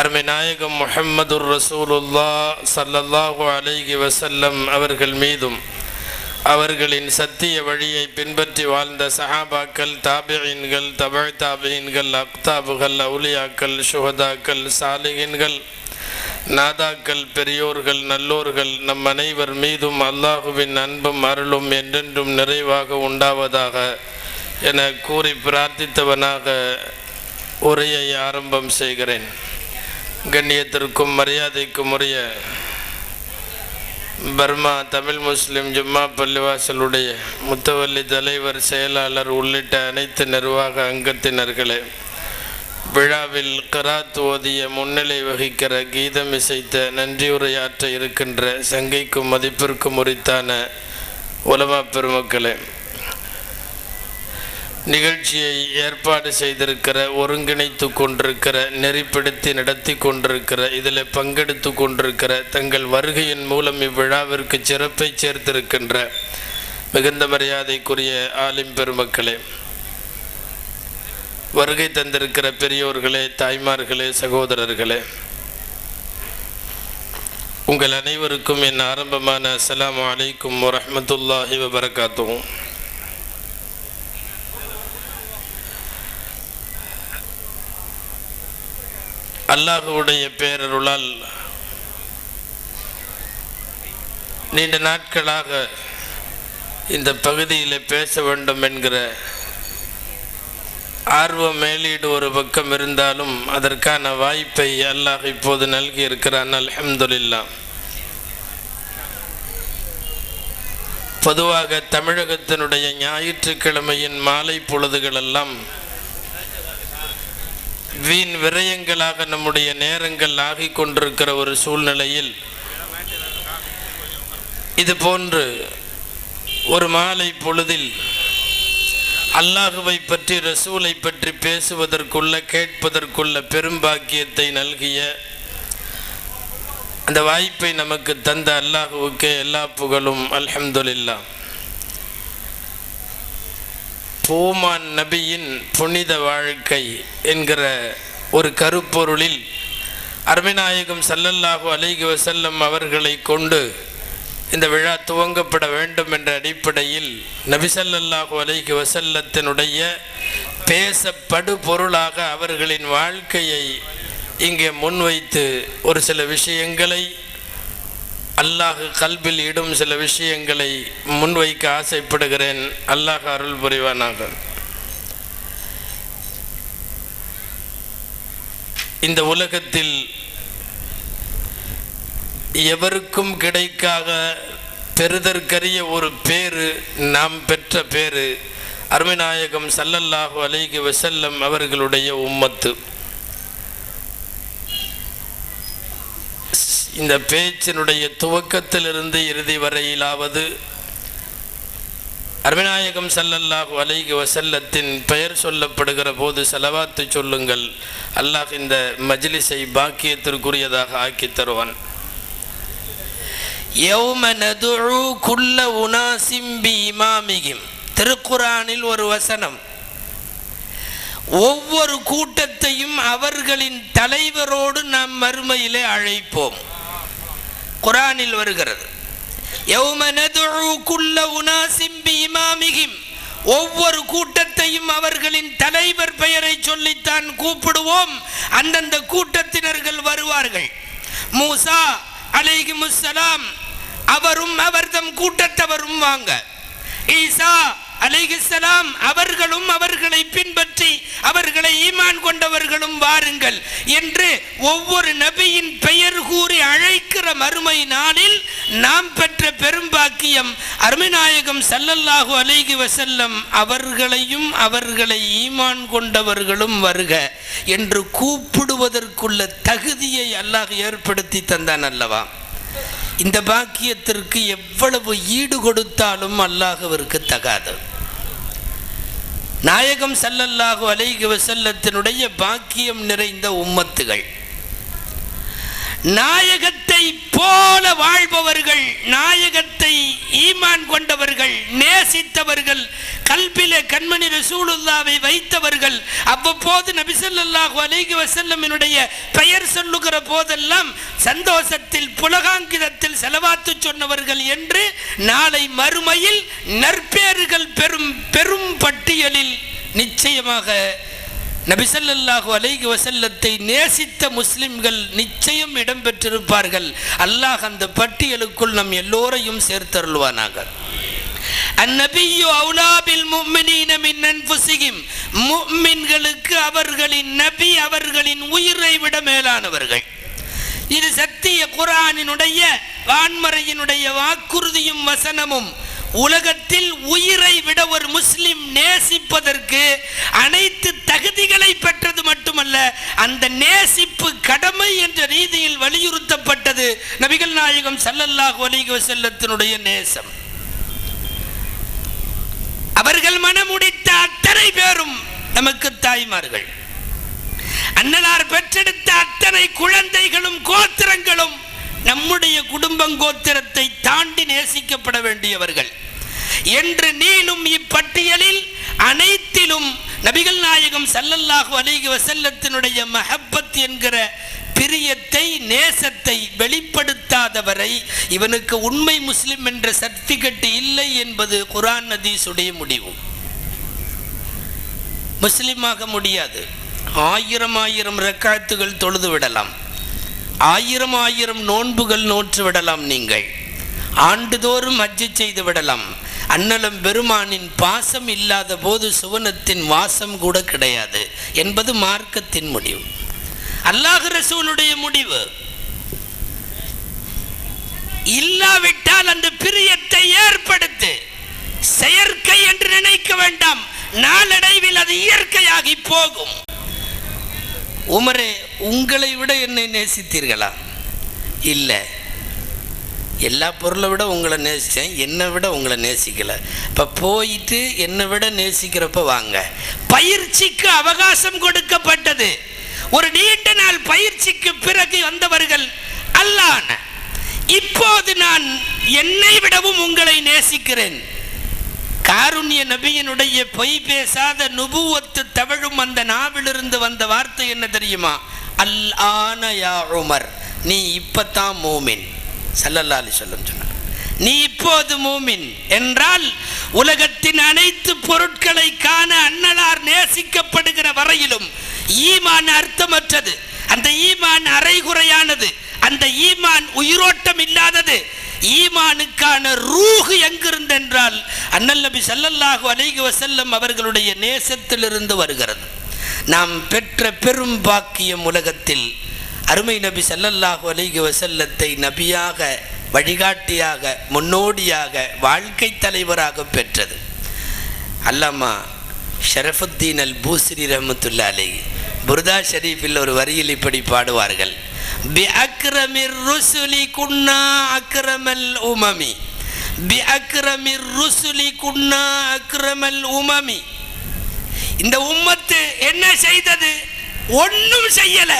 அருமை நாயகம் முஹம்மதுர் ரசூலுல்லாஹ் ஸல்லல்லாஹு அலைஹி வஸல்லம் அவர்கள் மீதும் அவர்களின் சத்திய வழியை பின்பற்றி வாழ்ந்த சஹாபாக்கள், தாபிஈன்கள், தபஅ தாபிஈன்கள், அக்தாபுகள், அவுலியாக்கள், சுஹதாக்கள், சாலிஹீன்கள், நாதாக்கள், பெரியோர்கள், நல்லோர்கள் நம் அனைவர் மீதும் அல்லாஹுவின் அன்பும் அருளும் என்றென்றும் நிறைவாக உண்டாவதாக என கூறி பிரார்த்தித்தவனாக உரையை ஆரம்பம் செய்கிறேன். கண்ணியத்திற்கும் மரியாதைக்கும் உரிய பர்மா தமிழ் முஸ்லிம் ஜும்மா பள்ளிவாசலுடைய முத்தவல்லி தலைவர், செயலாளர் உள்ளிட்ட அனைத்து நிர்வாக அங்கத்தினர்களே, விழாவில் கிராத் ஓதிய முன்னிலை வகிக்கிற, கீதம் இசைத்த, நன்றியுரையாற்ற இருக்கின்ற சங்கைக்கும் மதிப்பிற்கும் உரித்தான உலமா பெருமக்களே, நிகழ்ச்சியை ஏற்பாடு செய்திருக்கிற, ஒருங்கிணைத்து கொண்டிருக்கிற, நெறிப்படுத்தி நடத்தி கொண்டிருக்கிற, இதில் பங்கெடுத்து கொண்டிருக்கிற, தங்கள் வருகையின் மூலம் இவ்விழாவிற்கு சிறப்பை சேர்த்திருக்கின்ற மிகுந்த மரியாதைக்குரிய ஆலிம் பெருமக்களே, வருகை தந்திருக்கிற பெரியோர்களே, தாய்மார்களே, சகோதரர்களே, உங்கள் அனைவருக்கும் என் ஆரம்பமான அஸ்ஸலாமு அலைக்கும் வரஹ்மத்துல்லாஹி வபரகாத்துஹு. அல்லாஹ்வுடைய பேரருளால் நீண்ட நாட்களாக இந்த பகுதியில் பேச வேண்டும் என்கிற ஆர்வம் மேலீடு ஒரு பக்கம் இருந்தாலும் அதற்கான வாய்ப்பை அல்லாஹ் இப்போது நல்கி இருக்கிறான். அல்ஹம்துலில்லாஹ். பொதுவாக தமிழகத்தினுடைய ஞாயிற்றுக்கிழமையின் மாலை பொழுதுகளெல்லாம் வீண் விரயங்களாக நம்முடைய நேரங்கள் ஆகிக் கொண்டிருக்கிற ஒரு சூழ்நிலையில் இது போன்று ஒரு மாலை பொழுதில் அல்லாஹுவை பற்றி, ரசூலை பற்றி பேசுவதற்குள்ள, கேட்பதற்குள்ள பெரும்பாக்கியத்தை நல்கிய அந்த வாய்ப்பை நமக்கு தந்த அல்லாஹுவுக்கே எல்லா புகழும். அல்ஹம்துலில்லாஹ். பூமான் நபியின் புனித வாழ்க்கை என்கிற ஒரு கருப்பொருளில் அருமைநாயகம் ஸல்லல்லாஹு அலைஹி வஸல்லம் அவர்களை கொண்டு இந்த விழா துவங்கப்பட வேண்டும் என்ற அடிப்படையில் நபி ஸல்லல்லாஹு அலைஹி வஸல்லத்தினுடைய பேசப்படு பொருளாக அவர்களின் வாழ்க்கையை இங்கே முன்வைத்து ஒரு சில விஷயங்களை, அல்லாஹ் கல்பில் இடும் சில விஷயங்களை முன்வைக்க ஆசைப்படுகிறேன். அல்லாஹ் அருள் புரிவானாக. இந்த உலகத்தில் எவருக்கும் கிடைக்காத பெறுதற்கரிய ஒரு பேரு, நாம் பெற்ற பேரு அருமைநாயகம் ஸல்லல்லாஹு அலைஹி வஸல்லம் அவர்களுடைய உம்மத்து. இந்த பேச்சினுடைய துவக்கத்திலிருந்து இறுதி வரையிலாவது அருமைநாயகம் ஸல்லல்லாஹு அலைஹி வஸல்லத்தின் பெயர் சொல்லப்படுகிற போது ஸலவாத்து சொல்லுங்கள். அல்லாஹ் இந்த மஜ்லிஸை பாக்கியத்திற்குரியதாக ஆக்கி தருவான். யௌம நதுஉ குல்ல உனாஸிம் பிஇமாமிஹிம். திருக்குர்ஆனில் ஒரு வசனம், ஒவ்வொரு கூட்டத்தையும் அவர்களின் தலைவரோடு நாம் மறுமையிலே அழைப்போம். குர்ஆனில் வருகிறது, யௌம நதுஉ குல்ல உனாஸிம் பிஇமாமிஹிம். ஒவ்வொரு கூட்டத்தையும் அவர்களின் தலைவர் பெயரை சொல்லித்தான் கூப்பிடுவோம். அந்தந்த கூட்டத்தினர்கள் வருவார்கள். மூசா அலைஹிமுஸ்ஸலாம் அவரும் அவர்தம் கூட்டத்தவரும் வாங்க. ஈசா அலைஹிஸ்ஸலாம் அவர்களும் அவர்களை பின்பற்றி அவர்களை ஈமான் கொண்டவர்களும் வாருங்கள் என்று ஒவ்வொரு நபியின் பெயர் கூறி அழைக்கிற மறுமை நாளில் நாம் பெற்ற பெரும்பாக்கியம் அருமைநாயகம் ஸல்லல்லாஹு அலைஹி வஸல்லம் அவர்களையும் அவர்களை ஈமான் கொண்டவர்களும் வருக என்று கூப்பிடுவதற்குள்ள தகுதியை அல்லாஹ் ஏற்படுத்தி தந்தான் அல்லவா? இந்த பாக்கியத்திற்கு எவ்வளவு ஈடு கொடுத்தாலும் அல்லாஹ்விற்கு தகாது. நாயகம் ஸல்லல்லாஹு அலைஹி வஸல்லத்தினுடைய பாக்கியம் நிறைந்த உம்மத்துகள், நாயகத்தை போல வாழ்பவர்கள், நாயகத்தை சமூகத்தை ஈமான் கொண்டவர்கள், நேசித்தவர்கள், கல்பிலே கண்மணி ரசூலுல்லாவை வைத்தவர்கள், அவ்வப்போது நபி ஸல்லல்லாஹு அலைஹி வஸல்லமினுடைய பெயர் சொல்லுகிற போதெல்லாம் சந்தோஷத்தில் புலகாங்கிதத்தில் ஸலவாத்து சொன்னவர்கள் என்று நாளை மறுமையில் நற்பேறுகள் பெரும் பட்டியலில் நிச்சயமாக நபி ஸல்லல்லாஹு அலைஹி வஸல்லத்தை நேசித்த முஸ்லிம்கள் நிச்சயம் இடம்பெற்றிருப்பார்கள். அல்லாஹ் அந்த பட்டியலுக்குள் நம் எல்லோரையும் சேர்த்தருள்வானாக. அந்நபியு அவுலா பில் முஃமினீன மின் அன்ஃபுஸிஹிம், முஃமின்களுக்கு அவர்களின் நபி அவர்களின் உயிரை விட மேலானவர்கள். இது சத்திய குர்ஆனினுடைய வான்மறையினுடைய வாக்குறுதியும் வசனமும். உலகத்தில் உயிரை விட ஒரு முஸ்லிம் நேசிப்பதற்கு அனைத்து தகுதிகளை பெற்றது மட்டுமல்ல, அந்த நேசிப்பு கடமை என்ற ரீதியில் வலியுறுத்தப்பட்டது நபிகள் நாயகம் ஸல்லல்லாஹு அலைஹி வஸல்லத்தினுடைய நேசம். அவர்கள் மனமுடித்த அத்தனை பேரும் நமக்கு தாய்மார்கள். அன்னலார் பெற்றெடுத்த அத்தனை குழந்தைகளும் கோத்திரங்களும் நம்முடைய குடும்பம் கோத்திரத்தை தாண்டி நேசிக்கப்பட வேண்டியவர்கள் என்று நீளும் இப்பட்டியலில் அனைத்திலும் நபிகள் நாயகம் ஸல்லல்லாஹு அலைஹி வஸல்லத்தினுடைய மஹப்பத் என்கிற பிரியத்தை, நேசத்தை வெளிப்படுத்தாதவரை இவனுக்கு உண்மை முஸ்லிம் என்ற சர்டிபிகேட் இல்லை என்பது குர்ஆன் ஹதீஸுடைய முடிவு. முஸ்லிமாக முடியாது. 1000 ரக்காத்துகள் தொழுது விடலாம், 1000 நோன்புகள் நோற்று விடலாம், நீங்கள் ஆண்டுதோறும் ஹஜ் செய்து விடலாம். அன்னலம் பெருமானின் பாசம் இல்லாத போது சுவனத்தின் வாசம் கூட கிடையாது என்பது மார்க்கத்தின் முடிவு, அல்லாஹ் ரசூலுடைய முடிவு. இல்லாவிட்டால் அந்த பிரியத்தை ஏற்படுத்து. செயற்கை என்று நினைக்க வேண்டாம், நாளடைவில் அது இயற்கையாகி போகும். உமரே, உங்களை விட என்னை நேசித்தீர்களா? இல்லை, எல்லா பொருளை விட உங்களை நேசித்தேன், என்னை விட உங்களை நேசிக்கலை. இப்போ போயிட்டு என்னை விட நேசிக்கிறப்ப வாங்க. பயிற்சிக்கு அவகாசம் கொடுக்கப்பட்டது. ஒரு நீண்ட நாள் பயிற்சிக்கு பிறகு வந்தவர்கள் அல்லாஹ், இப்போது நான் என்னை விடவும் உங்களை நேசிக்கிறேன். காருண்ய நபியினுடைய பொய் பேசாத நுபுவத்து தவழும் அந்த நாவிலிருந்து வந்த வார்த்தை என்ன தெரியுமா? அல் ஆன யா உமர், நீ இப்பத்தான் மூமின். ஸல்லல்லாஹு அலைஹி வஸல்லம் சொன்னார், நீ இப்போது மூமின் என்றால் உலகத்தின் அனைத்து பொருட்களை காண அன்னலார் நேசிக்கப்படுகிற வரையிலும் ஈமான் அர்த்தமற்றது, அந்த ஈமான் அரைகுறையானது, அந்த ஈமான் உயிரோட்டம் இல்லாதது. ஈமானுக்கான ரூஹ் எங்கிருந்தென்றால் அண்ணல் நபி ஸல்லல்லாஹு அலைஹி வஸல்லம் அவர்களுடைய நேசத்திலிருந்து வருகிறது. நாம் பெற்ற பெரும் பாக்கியம் உலகத்தில் அருமை நபி ஸல்லல்லாஹு அலைஹி வஸல்லத்தை நபியாக, வழிகாட்டியாக, முன்னோடியாக, வாழ்க்கை தலைவராக பெற்றது. அல்லாமா ஷரஃபுத்தீன் அல் பூஸ்ரி ரஹ்மத்துல்லாஹி அலைஹி புர்தா ஷரீஃபில் ஒரு வரியில் இப்படி பாடுவார்கள், பி அக்ரமிர் ருசுலி குன்னா அக்ரமல் உமமி, பி அக்ரமிர் ருசுலி குன்னா அக்ரமல் உமமி. இந்த உம்மத்து என்ன செய்தது? ஒன்றும் செய்யல.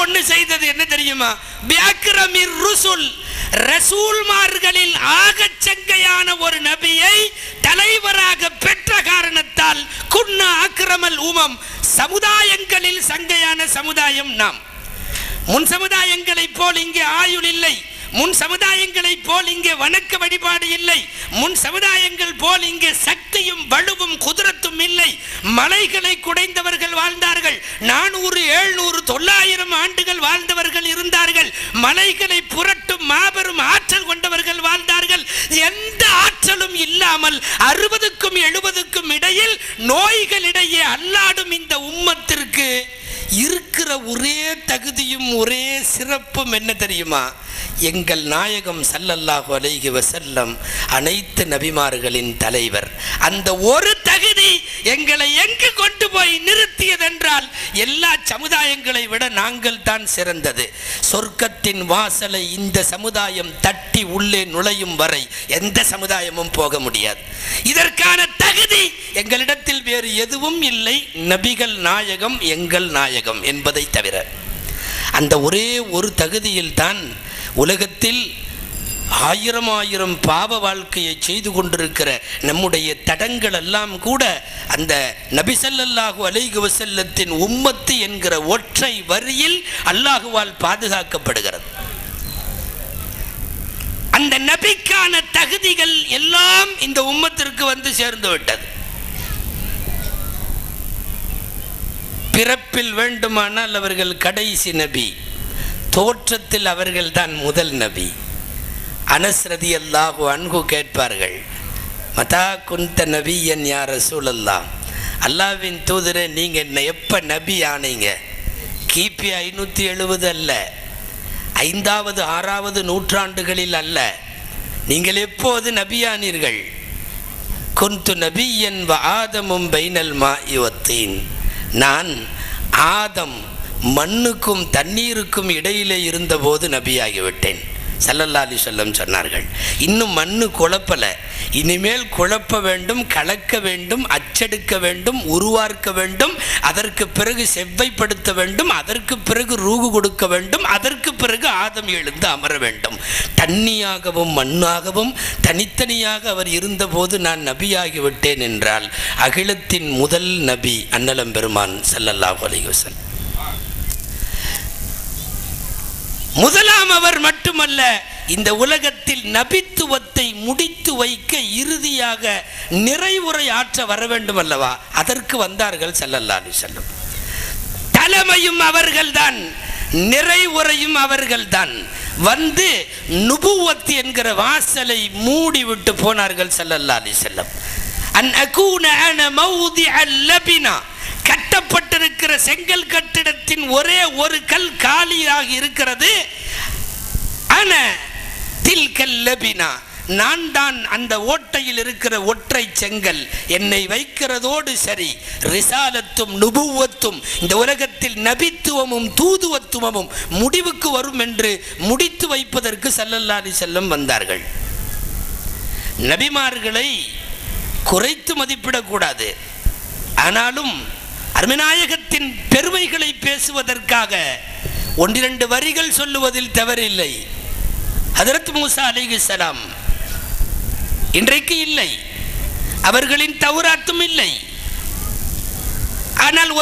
ஒன்று செய்தது என்ன தெரியுமா? பி அக்ரமிர் ருசுல், ரசூல்மார்களில் ஆகச் சங்கையான ஒரு நபியை தலைவராக பெற்ற காரணத்தால் குன்னா அக்ரமல் உமம், சமுதாயங்களில் சங்கையான சமுதாயம் நாம். முன் சமுதாயங்களைப் போல் இங்கே ஆயுள் இல்லை, முன் சமுதாயங்களைப் போல் இங்கே வணக்க வழிபாடு இல்லை, முன் சமுதாயங்கள் போல் இங்கே சக்தியும் வலுவும் குதிரத்தும் இல்லை. மலைகளை குடைந்தவர்கள் வாழ்ந்தார்கள், 400, 700, 900 ஆண்டுகள் வாழ்ந்தவர்கள் இருந்தார்கள். மலைகளை புரட்டும் மாபெரும் ஆற்றல் கொண்டவர்கள் வாழ்ந்தார்கள். எந்த ஆற்றலும் இல்லாமல் 60க்கும் 70க்கும் இடையில் நோய்களிடையே அல்லாடும் இந்த உம்மத்திற்கு இருக்கிற ஒரே தகுதியும் ஒரே சிறப்பும் என்ன தெரியுமா? எங்கள் நாயகம் ஸல்லல்லாஹு அலைஹி வஸல்லம் அனைத்து நபிமார்களின் தலைவர். அந்த ஒரு தகுதி எங்களை எங்கு கொண்டு போய் நிறுத்தியதென்றால் எல்லா சமுதாயங்களை விட நாங்கள் தான் சிறந்தது. சொர்க்கத்தின் வாசலை இந்த சமுதாயம் தட்டி உள்ளே நுழையும் வரை எந்த சமுதாயமும் போக முடியாது. இதற்கான தகுதி எங்களிடத்தில் வேறு எதுவும் இல்லை, நபிகள் நாயகம் எங்கள் நாயகம் என்பதை தவிர. அந்த ஒரே ஒரு தகுதியில் தான் உலகத்தில் ஆயிரம் பாவ வாழ்க்கையை செய்து கொண்டிருக்கிற நம்முடைய தடங்கள் எல்லாம் கூட அந்த நபி ஸல்லல்லாஹு அலைஹி வஸல்லத்தின் உம்மத்து என்கிற ஒற்றை வரியில் அல்லாஹுவால் பாதுகாக்கப்படுகிறது. அந்த நபிக்கான தகுதிகள் எல்லாம் இந்த உம்மத்திற்கு வந்து சேர்ந்து விட்டது. பிறப்பில் வேண்டுமானால் அவர்கள் கடைசி நபி, தோற்றத்தில் அவர்கள் தான் முதல் நபி. அனஸ் ரலியல்லாஹு அன்ஹு கேட்பார்கள், மதா குந்த நபியன் யா ரசூலல்லாஹ், அல்லாஹ்வின் தூதரே நீங்கள் என்ன எப்போ நபி ஆனீங்க? கிபி 570 அல்ல, 5வது 6வது நூற்றாண்டுகளில் அல்ல, நீங்கள் எப்போது நபியானீர்கள்? குந்து நபியன் வ ஆதமும் பைனல் மாஇ வத்தீன், நான் ஆதம் மண்ணுக்கும் தண்ணீருக்கும் இடையிலே இருந்தபோது நபியாகிவிட்டேன் ஸல்லல்லாஹு அலைஹி வஸல்லம் சொன்னார்கள். இன்னும் மண்ணு குழப்பலை, இனிமேல் குழப்ப வேண்டும், கலக்க வேண்டும், அச்செடுக்க வேண்டும், உருவாக்க வேண்டும், அதற்கு பிறகு செவ்வைப்படுத்த வேண்டும், அதற்கு பிறகு ரூகு கொடுக்க வேண்டும், அதற்கு பிறகு ஆதம் எழுந்து அமர வேண்டும். தண்ணியாகவும் மண்ணாகவும் தனித்தனியாக அவர் இருந்தபோது நான் நபியாகிவிட்டேன் என்றால் அகிலத்தின் முதல் நபி அன்னலம் பெருமான் ஸல்லல்லாஹு அலைஹி வஸல்லம். முதலாம் அவர் மட்டுமல்ல, இந்த உலகத்தில் நபித்துவத்தை முடித்து வைக்க இறுதியாக நிறைவுரை ஆற்ற வர வேண்டும் அல்லவா? அதற்கு வந்தார்கள் ஸல்லல்லாஹு அலைஹி வஸல்லம். தலைமையும் அவர்கள்தான், நிறைவுரையும் அவர்கள்தான். வந்து நுபுவத் என்கிற வாசலை மூடிவிட்டு போனார்கள் ஸல்லல்லாஹு அலைஹி வஸல்லம். அன் அகூன அன மௌதிஅல் லபினா, கட்டப்பட்டிருக்கிற செங்கல் கட்டிடத்தின் ஒரே ஒரு கல் காலியாக இருக்கிறது. அன தில்கல் லபினா, நான் தான் அந்த ஓட்டையில் இருக்கிற ஒற்றை செங்கல். என்னை வைக்கிறதோடு சரி, ரிசாலத்தும் நுபுவத்தும் இந்த உலகத்தில் நபித்துவமும் தூதுவத்துவமும் முடிவுக்கு வரும் என்று முடித்து வைப்பதற்கு ஸல்லல்லாஹு அலைஹி வஸல்லம் வந்தார்கள். நபிமார்களை குறைத்து மதிப்பிடக்கூடாது. ஆனாலும் அருமைநாயகத்தின் பெருமைகளை பேசுவதற்காக 1-2 வரிகள் சொல்லுவதில் தவறில்லை. ஹதரத் மூசா அலைஹிஸ்ஸலாம் இன்றைக்கு இல்லை, அவர்களின் தௌராத்தும் இல்லை. ஆனால்